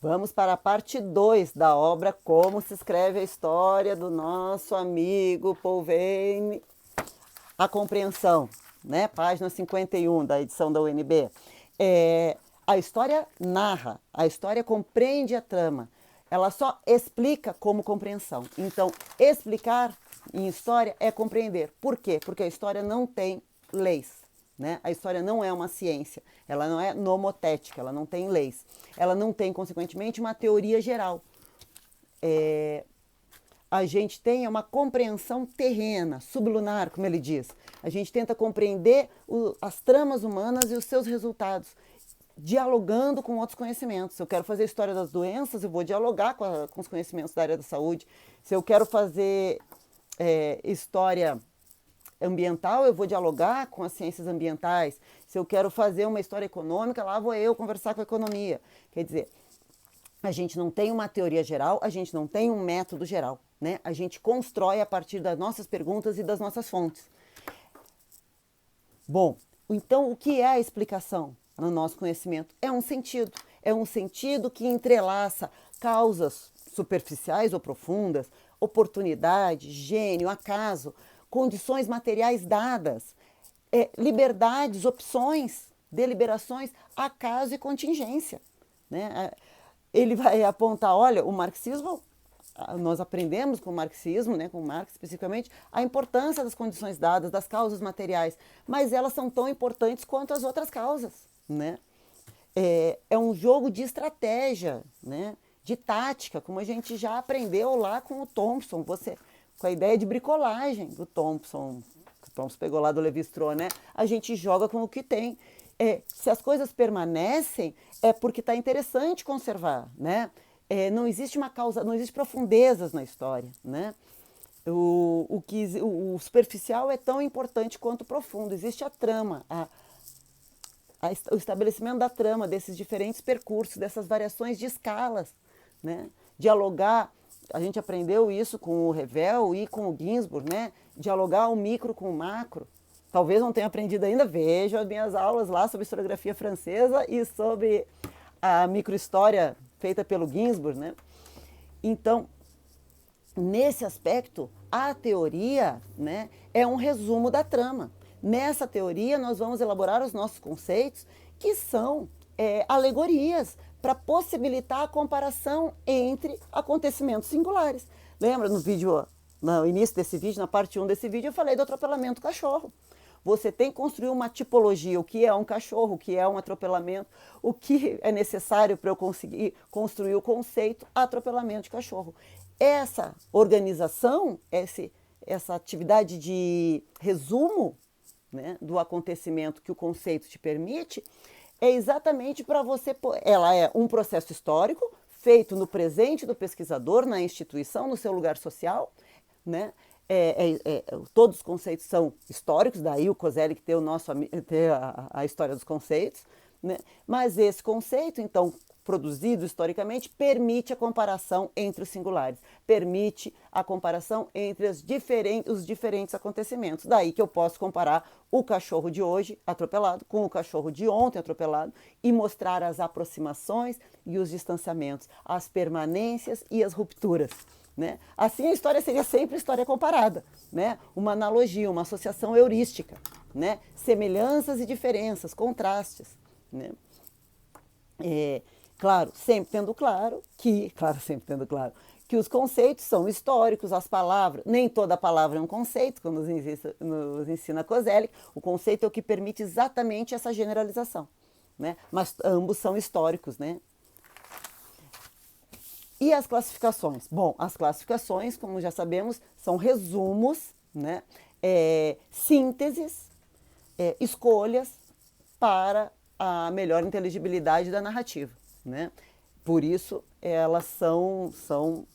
Vamos para a parte 2 da obra Como se escreve a história do nosso amigo Paul Veyne, a compreensão, né? Página 51 da edição da UNB. A história narra, a história compreende a trama, ela só explica como compreensão. Então, explicar em história é compreender. Por quê? Porque a história não tem leis. Né? A história não é uma ciência, ela não é nomotética, ela não tem leis. Ela não tem, consequentemente, uma teoria geral. A gente tem uma compreensão terrena, sublunar, como ele diz. A gente tenta compreender as tramas humanas e os seus resultados, dialogando com outros conhecimentos. Se eu quero fazer história das doenças, eu vou dialogar com os conhecimentos da área da saúde. Se eu quero fazer história ambiental, eu vou dialogar com as ciências ambientais. Se eu quero fazer uma história econômica, lá vou eu conversar com a economia. Quer dizer, a gente não tem uma teoria geral, a gente não tem um método geral, né? A gente constrói a partir das nossas perguntas e das nossas fontes. Bom, então o que é a explicação no nosso conhecimento? É um sentido. É um sentido que entrelaça causas superficiais ou profundas, oportunidade, gênio, acaso, condições materiais dadas, liberdades, opções, deliberações, acaso e contingência. Né? Ele vai apontar, olha, o marxismo, nós aprendemos com o marxismo, né, com Marx especificamente, a importância das condições dadas, das causas materiais, mas elas são tão importantes quanto as outras causas. Né? É um jogo de estratégia, né? De tática, como a gente já aprendeu lá com o Thompson, com a ideia de bricolagem do Thompson, que o Thompson pegou lá do Levi-Strauss, né? A gente joga com o que tem. Se as coisas permanecem, é porque está interessante conservar, né? Não existe uma causa, não existe profundezas na história, né? O superficial é tão importante quanto o profundo. Existe a trama, o estabelecimento da trama, desses diferentes percursos, dessas variações de escalas, né? Dialogar, a gente aprendeu isso com o Revel e com o Ginsburg, né? Dialogar o micro com o macro. Talvez não tenha aprendido ainda, veja as minhas aulas lá sobre historiografia francesa e sobre a microhistória feita pelo Ginsburg, né? Então, nesse aspecto, a teoria, né, é um resumo da trama. Nessa teoria, nós vamos elaborar os nossos conceitos, que são alegorias para possibilitar a comparação entre acontecimentos singulares. Lembra no vídeo, no início desse vídeo, na parte 1 desse vídeo, eu falei do atropelamento cachorro. Você tem que construir uma tipologia, o que é um cachorro, o que é um atropelamento, o que é necessário para eu conseguir construir o conceito atropelamento de cachorro. Essa organização, essa atividade de resumo, né, do acontecimento que o conceito te permite, é exatamente para você. Ela é um processo histórico feito no presente do pesquisador, na instituição, no seu lugar social, né? Todos os conceitos são históricos, daí o Kozelik ter a história dos conceitos, né? Mas esse conceito, então, produzido historicamente, permite a comparação entre os singulares, permite a comparação entre os diferentes acontecimentos. Daí que eu posso comparar o cachorro de hoje atropelado com o cachorro de ontem atropelado e mostrar as aproximações e os distanciamentos, as permanências e as rupturas. Né? Assim, a história seria sempre história comparada, né? Uma analogia, uma associação heurística, né? Semelhanças e diferenças, contrastes. Né? Sempre tendo claro que os conceitos são históricos, as palavras, nem toda palavra é um conceito, como nos ensina Kozelik, o conceito é o que permite exatamente essa generalização, né? Mas ambos são históricos, né? E as classificações? Bom, as classificações, como já sabemos, são resumos, né? Sínteses, escolhas para a melhor inteligibilidade da narrativa. Né? Por isso, elas são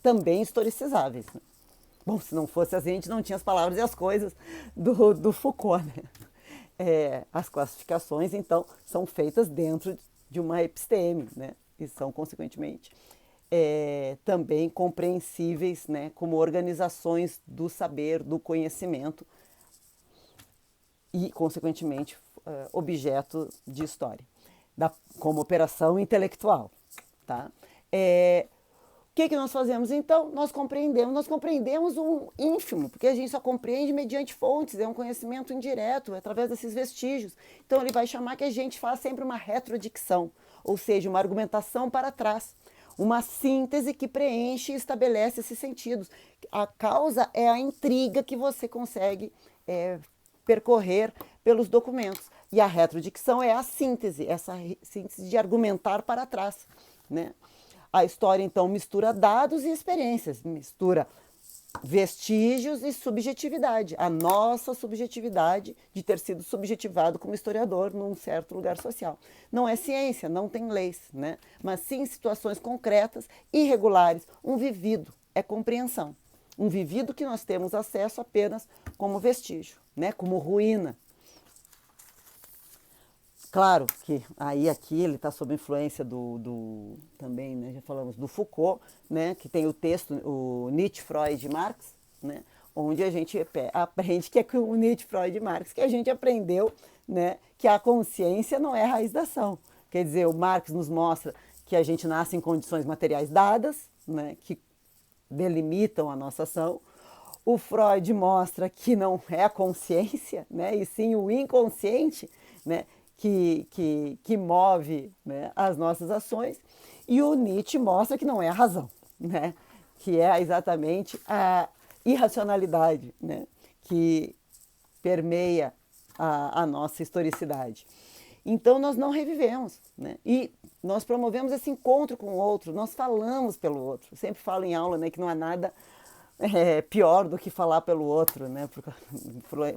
também historicizáveis. Né? Bom, se não fosse assim, a gente não tinha as palavras e as coisas do Foucault. Né? As classificações, então, são feitas dentro de uma episteme, né? E são, consequentemente, também compreensíveis, né, como organizações do saber, do conhecimento e, consequentemente, objeto de história, como operação intelectual. tá? O que nós fazemos então? Nós compreendemos um ínfimo, porque a gente só compreende mediante fontes, é um conhecimento indireto, através desses vestígios. Então ele vai chamar que a gente faz sempre uma retrodicção, ou seja, uma argumentação para trás, uma síntese que preenche e estabelece esses sentidos. A causa é a intriga que você consegue percorrer pelos documentos. E a retrodicção é a síntese, essa síntese de argumentar para trás, né? A história, então, mistura dados e experiências, mistura vestígios e subjetividade. A nossa subjetividade de ter sido subjetivado como historiador num certo lugar social. Não é ciência, não tem leis, né? Mas sim situações concretas, irregulares, um vivido, é compreensão. Um vivido que nós temos acesso apenas como vestígio, né? Como ruína. Claro que aí aqui ele está sob influência também, né, já falamos, do Foucault, né, que tem o texto, o Nietzsche, Freud e Marx, né, onde a gente aprende que é com o Nietzsche, Freud e Marx que a gente aprendeu, né, que a consciência não é a raiz da ação. Quer dizer, o Marx nos mostra que a gente nasce em condições materiais dadas, né, que delimitam a nossa ação. O Freud mostra que não é a consciência, né, e sim o inconsciente, né, que move, né, as nossas ações, e o Nietzsche mostra que não é a razão, né, que é exatamente a irracionalidade, né, que permeia a nossa historicidade. Então nós não revivemos, né, e nós promovemos esse encontro com o outro, nós falamos pelo outro. Eu sempre falo em aula, né, que não há nada pior do que falar pelo outro, né?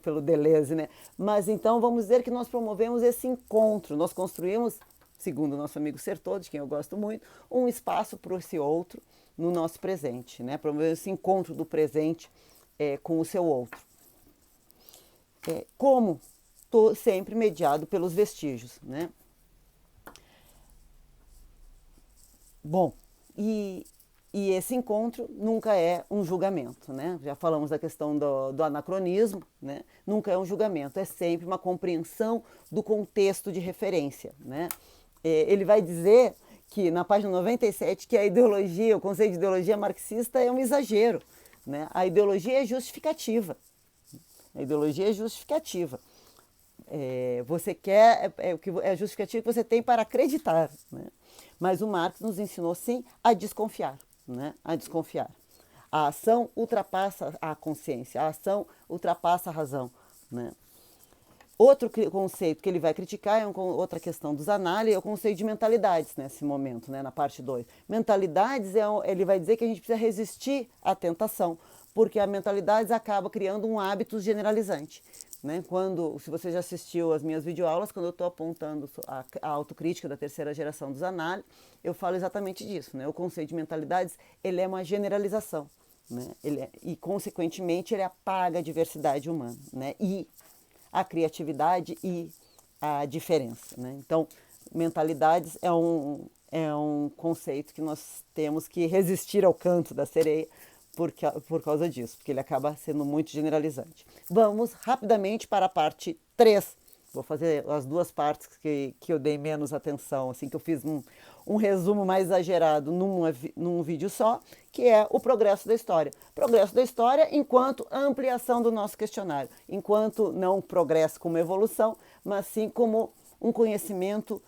Pelo Deleuze, né? Mas então vamos dizer que nós promovemos esse encontro, nós construímos, segundo o nosso amigo Sertô, de quem eu gosto muito, um espaço para esse outro no nosso presente, né? Promovemos esse encontro do presente com o seu outro. Como sempre mediado pelos vestígios, né? Bom, e esse encontro nunca é um julgamento, né? Já falamos da questão do anacronismo, né? Nunca é um julgamento, é sempre uma compreensão do contexto de referência, né? Ele vai dizer que na página 97 que a ideologia, o conceito de ideologia marxista é um exagero, né? A ideologia é justificativa. A ideologia é justificativa. Você quer, é a justificativa que você tem para acreditar, né? Mas o Marx nos ensinou, sim, a desconfiar, né? A desconfiar. A ação ultrapassa a consciência, a ação ultrapassa a razão, né? Outro conceito que ele vai criticar, outra questão dos análises, é o conceito de mentalidades nesse momento, né, na parte 2. Mentalidades, ele vai dizer que a gente precisa resistir à tentação, porque a mentalidades acaba criando um hábito generalizante. Né? Se você já assistiu às minhas videoaulas, quando eu estou apontando a autocrítica da terceira geração dos análises, eu falo exatamente disso. Né? O conceito de mentalidades ele é uma generalização, né? E, consequentemente, ele apaga a diversidade humana, né? E a criatividade e a diferença. Né? Então, mentalidades é um conceito que nós temos que resistir ao canto da sereia, por causa disso, porque ele acaba sendo muito generalizante. Vamos rapidamente para a parte 3. Vou fazer as duas partes que eu dei menos atenção, assim, que eu fiz um resumo mais exagerado num vídeo só, que é o progresso da história. Progresso da história enquanto ampliação do nosso questionário, enquanto não progresso como evolução, mas sim como um conhecimento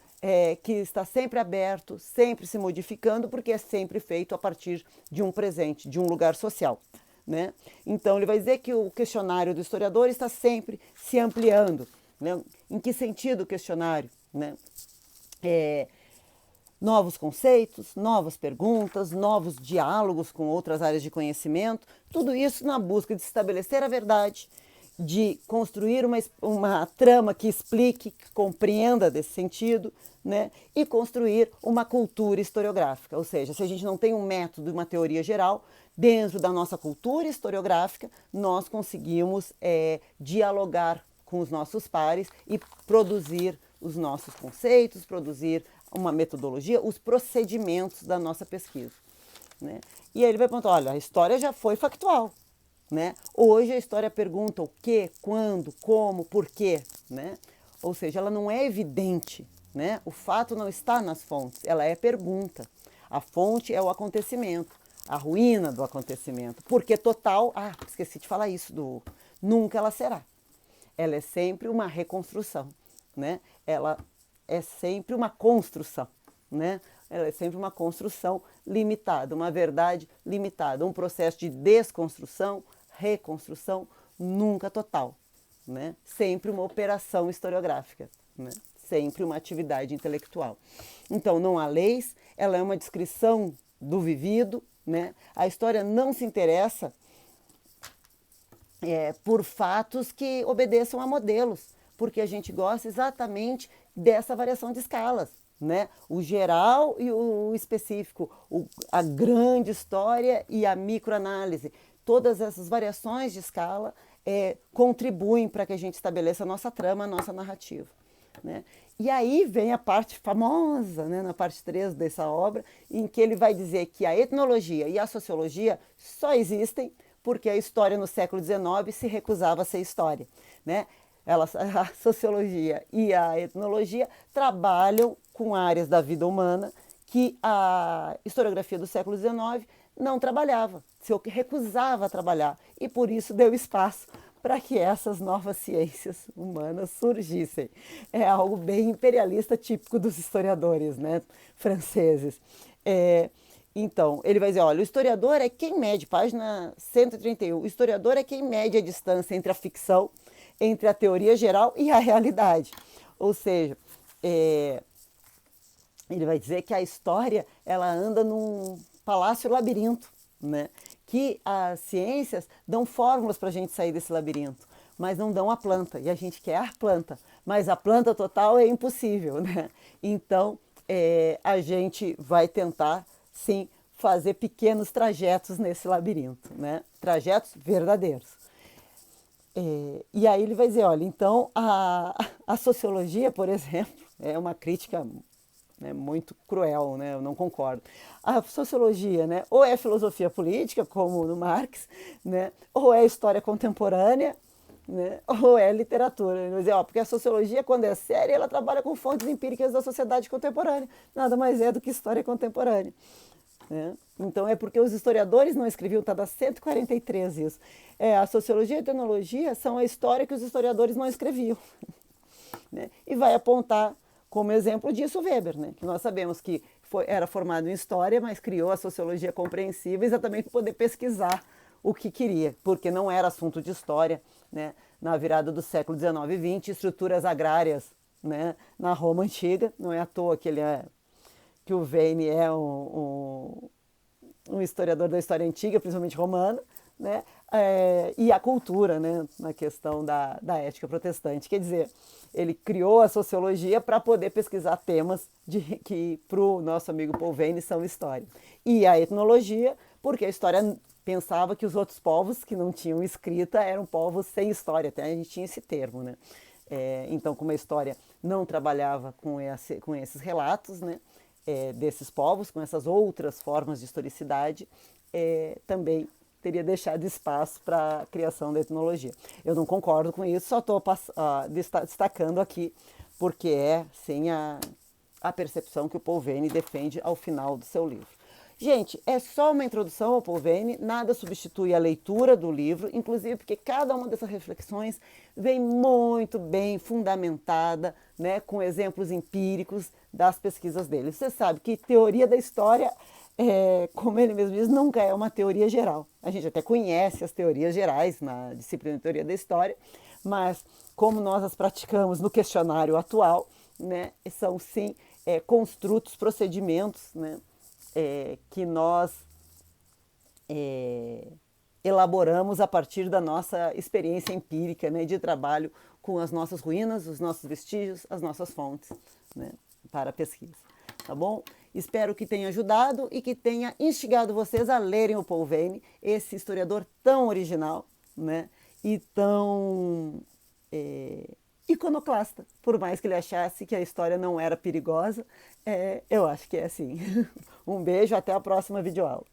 que está sempre aberto, sempre se modificando, porque é sempre feito a partir de um presente, de um lugar social. Né? Então, ele vai dizer que o questionário do historiador está sempre se ampliando. Né? Em que sentido o questionário? Né? Novos conceitos, novas perguntas, novos diálogos com outras áreas de conhecimento, tudo isso na busca de estabelecer a verdade, de construir uma trama que explique, que compreenda desse sentido, né? E construir uma cultura historiográfica. Ou seja, se a gente não tem um método, uma teoria geral, dentro da nossa cultura historiográfica, nós conseguimos dialogar com os nossos pares e produzir os nossos conceitos, produzir uma metodologia, os procedimentos da nossa pesquisa. Né? E aí ele vai perguntar, olha, a história já foi factual. Né? Hoje a história pergunta o que, quando, como, por quê, né? Ou seja, ela não é evidente, né? O fato não está nas fontes, ela é pergunta. A fonte é o acontecimento, a ruína do acontecimento. Porque total, esqueci de falar isso, nunca ela será. Ela é sempre uma reconstrução, né? Ela é sempre uma construção, né? Ela é sempre uma construção limitada, uma verdade limitada, um processo de desconstrução, reconstrução, nunca total, né? Sempre uma operação historiográfica, né? Sempre uma atividade intelectual. Então, não há leis, ela é uma descrição do vivido, né? A história não se interessa por fatos que obedeçam a modelos, porque a gente gosta exatamente dessa variação de escalas, né? O geral e o específico, a grande história e a microanálise. Todas essas variações de escala contribuem para que a gente estabeleça a nossa trama, a nossa narrativa, né? E aí vem a parte famosa, né, na parte 3 dessa obra, em que ele vai dizer que a etnologia e a sociologia só existem porque a história no século XIX se recusava a ser história, né? A sociologia e a etnologia trabalham com áreas da vida humana que a historiografia do século XIX não trabalhava, se recusava a trabalhar, e por isso deu espaço para que essas novas ciências humanas surgissem. É algo bem imperialista, típico dos historiadores, né, franceses. Então, ele vai dizer, olha, o historiador é quem mede, página 131, o historiador é quem mede a distância entre a ficção, entre a teoria geral e a realidade. Ou seja, ele vai dizer que a história ela anda num palácio labirinto, né? Que as ciências dão fórmulas para a gente sair desse labirinto, mas não dão a planta, e a gente quer a planta, mas a planta total é impossível, né? Então, a gente vai tentar, sim, fazer pequenos trajetos nesse labirinto, né? Trajetos verdadeiros. E aí ele vai dizer, olha, então a sociologia, por exemplo, é uma crítica, né, muito cruel, né? Eu não concordo. A sociologia, né, ou é filosofia política, como no Marx, né, ou é história contemporânea, né, ou é literatura. Ele vai dizer, porque a sociologia, quando é séria, ela trabalha com fontes empíricas da sociedade contemporânea. Nada mais é do que história contemporânea. Né? Então é porque os historiadores não escreviam, está da 143 isso. A sociologia e a etnologia são a história que os historiadores não escreviam. Né? E vai apontar como exemplo disso o Weber, né? Que nós sabemos que era formado em história, mas criou a sociologia compreensiva exatamente para poder pesquisar o que queria, porque não era assunto de história, né? Na virada do século XIX e XX, estruturas agrárias, né? Na Roma antiga, não é à toa que que o Veyne é um historiador da história antiga, principalmente romana, né? E a cultura, né? Na questão da ética protestante. Quer dizer, ele criou a sociologia para poder pesquisar temas que, para o nosso amigo Paul Veyne, são história. E a etnologia, porque a história pensava que os outros povos que não tinham escrita eram povos sem história, até a gente tinha esse termo, né? Então, como a história não trabalhava com esses relatos, né? Desses povos, com essas outras formas de historicidade, também teria deixado espaço para a criação da etnologia. Eu não concordo com isso, só estou destacando aqui, porque sim, a percepção que o Paul Veyne defende ao final do seu livro. Gente, é só uma introdução ao Paul Veyne, nada substitui a leitura do livro, inclusive porque cada uma dessas reflexões vem muito bem fundamentada, né, com exemplos empíricos das pesquisas dele. Você sabe que teoria da história, como ele mesmo diz, nunca é uma teoria geral. A gente até conhece as teorias gerais na disciplina de teoria da história, mas como nós as praticamos no questionário atual, né, são sim construtos, procedimentos, né, que nós elaboramos a partir da nossa experiência empírica, né, de trabalho com as nossas ruínas, os nossos vestígios, as nossas fontes, né, para a pesquisa. Tá bom? Espero que tenha ajudado e que tenha instigado vocês a lerem o Paul Veyne, esse historiador tão original, né, e tão iconoclasta. Por mais que ele achasse que a história não era perigosa, eu acho que é assim. Um beijo, até a próxima videoaula.